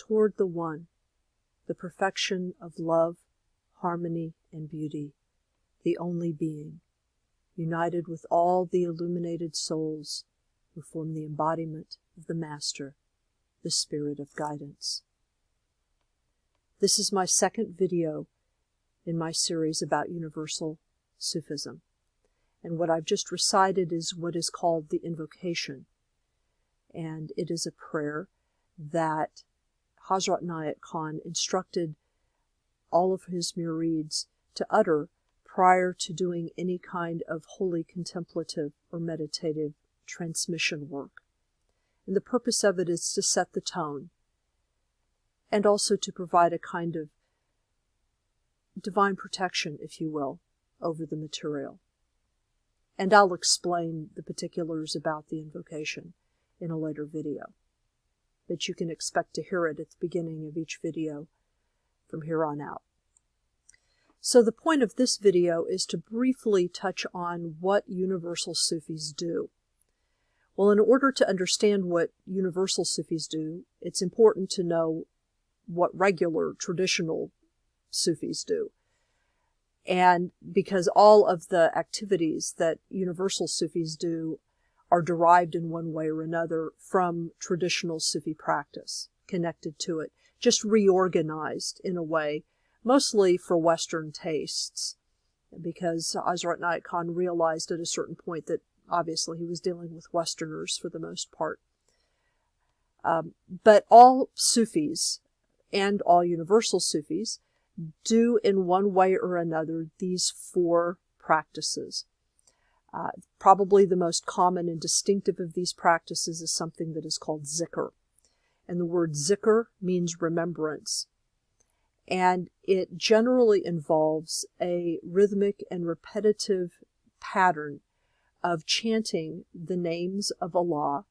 toward the One, the perfection of love, harmony, and beauty, the only being, united with all the illuminated souls who form the embodiment of the Master, the Spirit of Guidance. This is my second video in my series about universal Sufism. And what I've just recited is what is called the invocation. And it is a prayer that Hazrat Inayat Khan instructed all of his murids to utter prior to doing any kind of holy contemplative or meditative transmission work. And the purpose of it is to set the tone and also to provide a kind of divine protection, if you will, over the material. And I'll explain the particulars about the invocation in a later video. But you can expect to hear it at the beginning of each video from here on out. So the point of this video is to briefly touch on what universal Sufis do. Well, in order to understand what universal Sufis do, it's important to know what regular, traditional Sufis do. And because all of the activities that universal Sufis do are derived in one way or another from traditional Sufi practice, connected to it, just reorganized in a way, mostly for Western tastes, because Hazrat Inayat Khan realized at a certain point that obviously he was dealing with Westerners for the most part. But all Sufis and all universal Sufis do in one way or another these four practices. Probably the most common and distinctive of these practices is something that is called zikr. And the word zikr means remembrance. And it generally involves a rhythmic and repetitive pattern of chanting the names of Allah,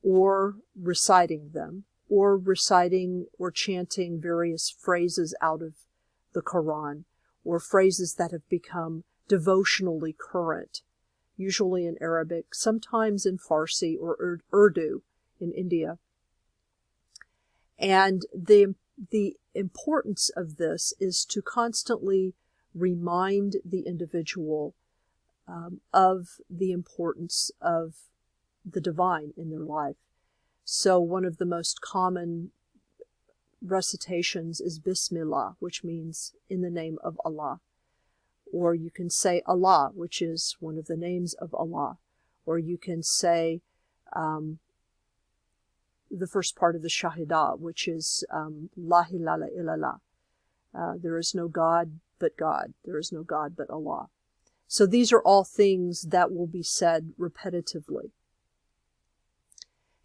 or reciting them, or reciting or chanting various phrases out of the Quran, or phrases that have become devotionally current, usually in Arabic, sometimes in Farsi or Urdu in India. And the importance of this is to constantly remind the individual of the importance of the divine in their life. So one of the most common recitations is Bismillah, which means in the name of Allah. Or you can say Allah, which is one of the names of Allah. Or you can say the first part of the Shahidah, which is La ilaha illallah. There is no God but God. There is no God but Allah. So these are all things that will be said repetitively.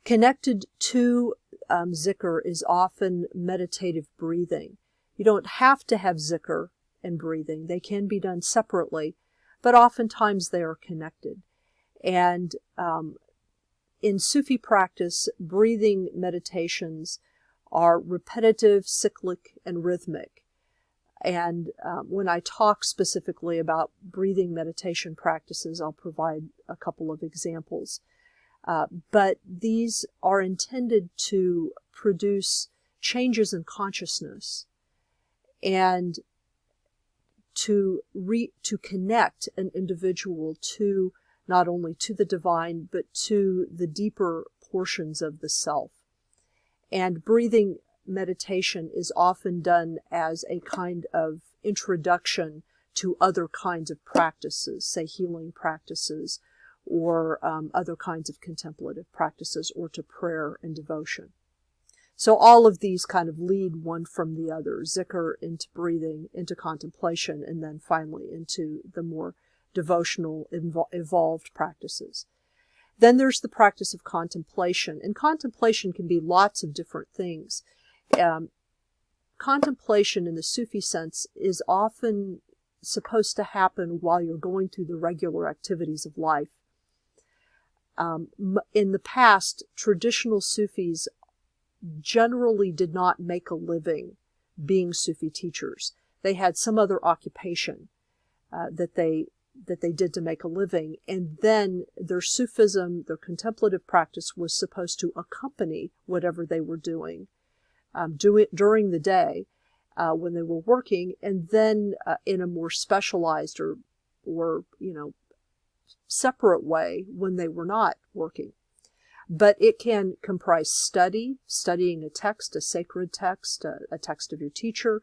Connected to zikr is often meditative breathing. You don't have to have zikr and breathing. They can be done separately, but oftentimes they are connected. And in Sufi practice, breathing meditations are repetitive, cyclic, and rhythmic. And when I talk specifically about breathing meditation practices, I'll provide a couple of examples. But these are intended to produce changes in consciousness and to connect an individual to not only to the divine, but to the deeper portions of the self. And breathing meditation is often done as a kind of introduction to other kinds of practices, say healing practices, or other kinds of contemplative practices, or to prayer and devotion. So all of these kind of lead one from the other, zikr into breathing, into contemplation, and then finally into the more devotional, evolved practices. Then there's the practice of contemplation, and contemplation can be lots of different things. Contemplation in the Sufi sense is often supposed to happen while you're going through the regular activities of life. In the past, traditional Sufis generally did not make a living being Sufi teachers. They had some other occupation that they that they did to make a living. And then their Sufism, their contemplative practice, was supposed to accompany whatever they were doing, do it during the day when they were working, and then in a more specialized or separate way when they were not working. But it can comprise studying a text, a sacred text, a text of your teacher.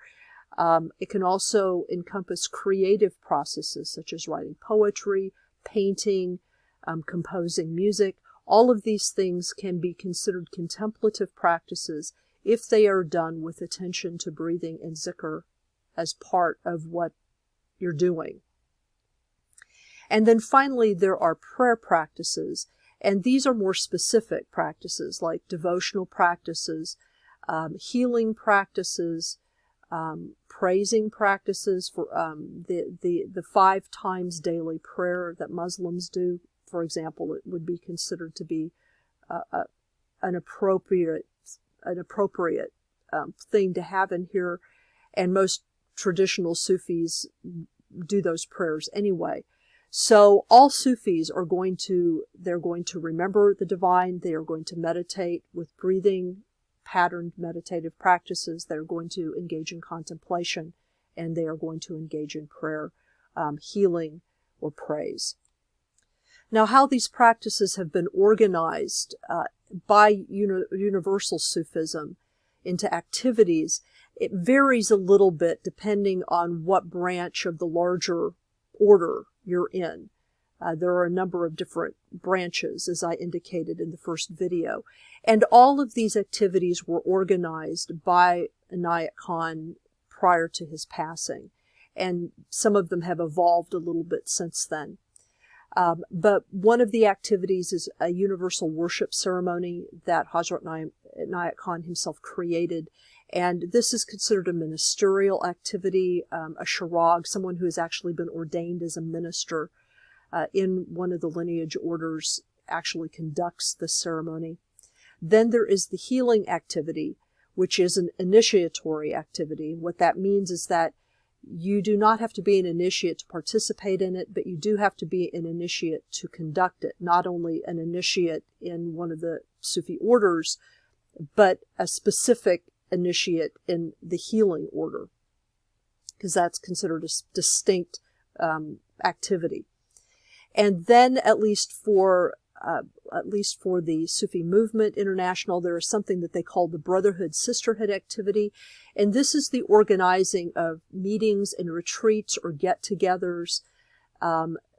It can also encompass creative processes such as writing poetry, painting, composing music. All of these things can be considered contemplative practices if they are done with attention to breathing and zikr as part of what you're doing. And then finally, there are prayer practices, and these are more specific practices like devotional practices, healing practices, praising practices for the 5 times daily prayer that Muslims do. For example, it would be considered to be an appropriate thing to have in here, and most traditional Sufis do those prayers anyway. So all Sufis are going to remember the divine. They are going to meditate with breathing, patterned meditative practices. They're going to engage in contemplation, and they are going to engage in prayer, healing, or praise. Now, how these practices have been organized by universal Sufism into activities, it varies a little bit depending on what branch of the larger order you're in. There are a number of different branches, as I indicated in the first video. And all of these activities were organized by Inayat Khan prior to his passing. And some of them have evolved a little bit since then. But one of the activities is a universal worship ceremony that Hazrat Inayat Khan himself created. And this is considered a ministerial activity, a sharag, someone who has actually been ordained as a minister in one of the lineage orders actually conducts the ceremony. Then there is the healing activity, which is an initiatory activity. What that means is that you do not have to be an initiate to participate in it, but you do have to be an initiate to conduct it. Not only an initiate in one of the Sufi orders, but a specific initiate in the healing order, because that's considered a distinct activity. And then, at least for the Sufi movement international, there is something that they call the Brotherhood Sisterhood activity, and this is the organizing of meetings and retreats or get-togethers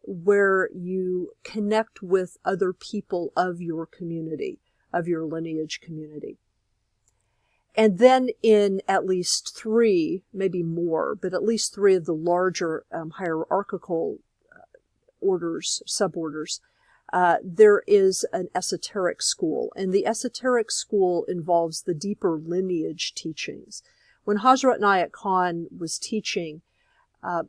where you connect with other people of your community, of your lineage community. And then in at least 3, maybe more, but at least 3 of the larger hierarchical orders, suborders, there is an esoteric school. And the esoteric school involves the deeper lineage teachings. When Hazrat Inayat Khan was teaching,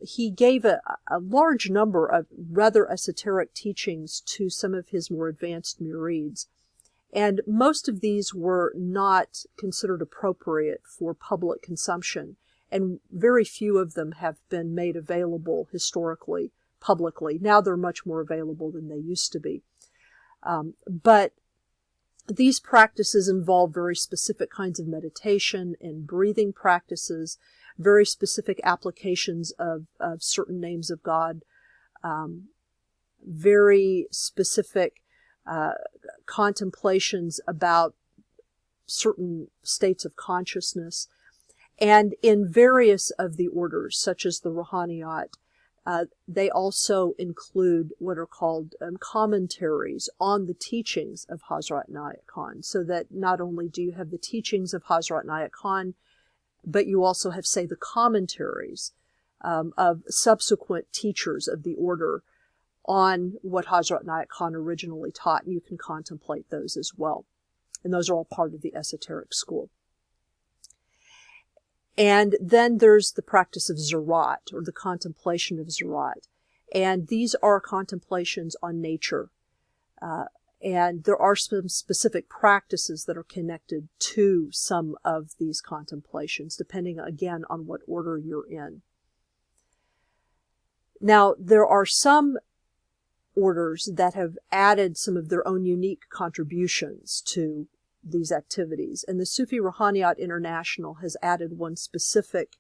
he gave a large number of rather esoteric teachings to some of his more advanced murids. And most of these were not considered appropriate for public consumption, and very few of them have been made available historically, publicly. Now they're much more available than they used to be. But these practices involve very specific kinds of meditation and breathing practices, very specific applications of certain names of God, very specific contemplations about certain states of consciousness. And in various of the orders, such as the Ruhaniyat, they also include what are called commentaries on the teachings of Hazrat Inayat Khan, so that not only do you have the teachings of Hazrat Inayat Khan, but you also have, say, the commentaries of subsequent teachers of the order on what Hazrat Inayat Khan originally taught, and you can contemplate those as well. And those are all part of the esoteric school. And then there's the practice of Zirat, or the contemplation of Zirat. And these are contemplations on nature. And there are some specific practices that are connected to some of these contemplations, depending, again, on what order you're in. Now, there are some orders that have added some of their own unique contributions to these activities. And the Sufi Ruhaniyat International has added one specific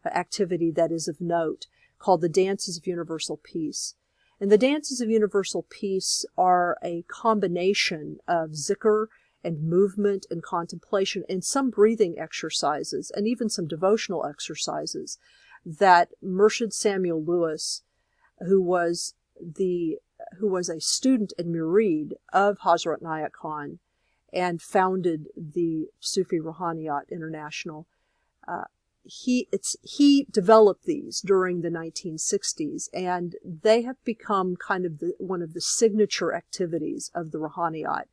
activity that is of note, called the Dances of Universal Peace. And the Dances of Universal Peace are a combination of zikr and movement and contemplation and some breathing exercises and even some devotional exercises that Murshid Samuel Lewis, who was a student and murid of Hazrat Nayak Khan and founded the Sufi Ruhaniyat International, he developed these during the 1960s, and they have become kind of one of the signature activities of the Ruhaniyat.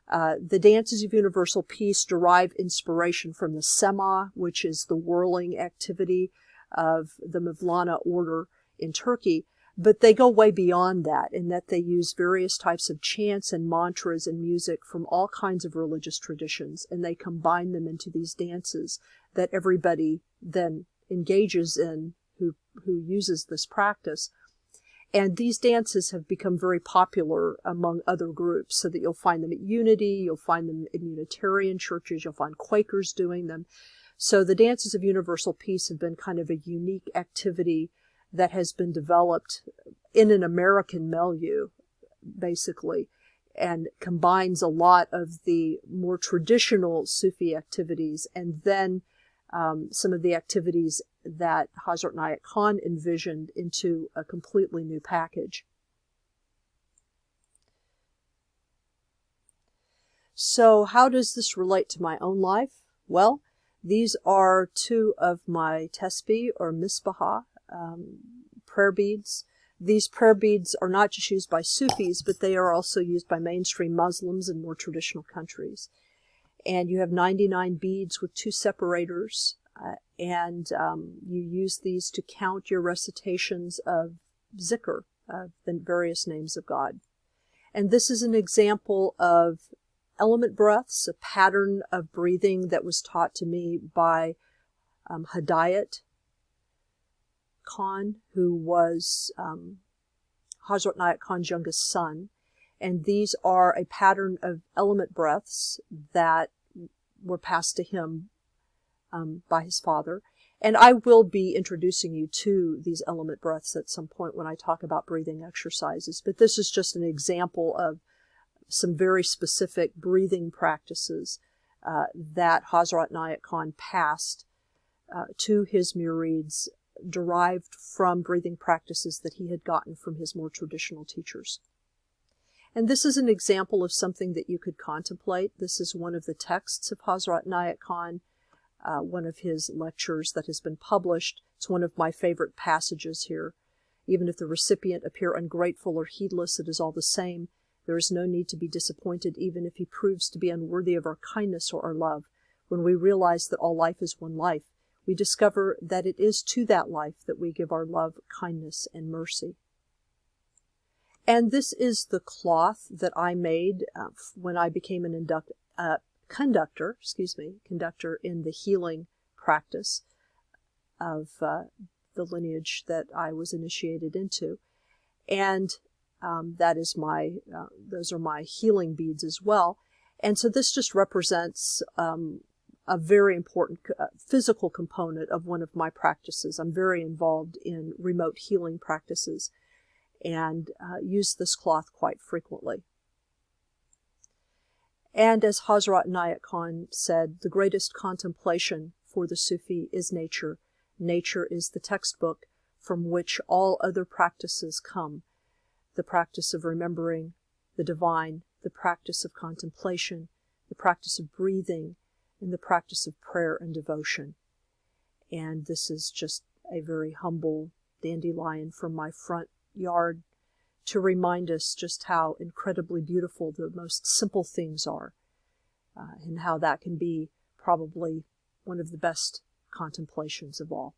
The Dances of Universal Peace derive inspiration from the Sema, which is the whirling activity of the Mevlana order in Turkey, but they go way beyond that in that they use various types of chants and mantras and music from all kinds of religious traditions, and they combine them into these dances that everybody then engages in who uses this practice. And these dances have become very popular among other groups, so that you'll find them at Unity, you'll find them in Unitarian churches, you'll find Quakers doing them. So the Dances of Universal Peace have been kind of a unique activity that has been developed in an American milieu, basically, and combines a lot of the more traditional Sufi activities and then some of the activities that Hazrat Nayak Khan envisioned into a completely new package. So how does this relate to my own life? Well, these are two of my tesbih or misbah, prayer beads. These prayer beads are not just used by Sufis, but they are also used by mainstream Muslims in more traditional countries. And you have 99 beads with 2 separators, and you use these to count your recitations of zikr, of the various names of God. And this is an example of element breaths, a pattern of breathing that was taught to me by Hidayat Khan, who was Hazrat Nayak Khan's youngest son. And these are a pattern of element breaths that were passed to him by his father. And I will be introducing you to these element breaths at some point when I talk about breathing exercises. But this is just an example of some very specific breathing practices that Hazrat Nayak Khan passed to his murids, derived from breathing practices that he had gotten from his more traditional teachers. And this is an example of something that you could contemplate. This is one of the texts of Hazrat Nayak Khan, one of his lectures that has been published. It's one of my favorite passages here. Even if the recipient appear ungrateful or heedless, it is all the same. There is no need to be disappointed, even if he proves to be unworthy of our kindness or our love. When we realize that all life is one life, we discover that it is to that life that we give our love, kindness, and mercy. And this is the cloth that I made when I became an conductor in the healing practice of the lineage that I was initiated into. And that is those are my healing beads as well. And so this just represents a very important physical component of one of my practices. I'm very involved in remote healing practices and use this cloth quite frequently. And as Hazrat Nayak Khan said, the greatest contemplation for the Sufi is nature. Nature is the textbook from which all other practices come. The practice of remembering the divine, the practice of contemplation, the practice of breathing, and the practice of prayer and devotion. And this is just a very humble dandelion from my front yard to remind us just how incredibly beautiful the most simple things are, and how that can be probably one of the best contemplations of all.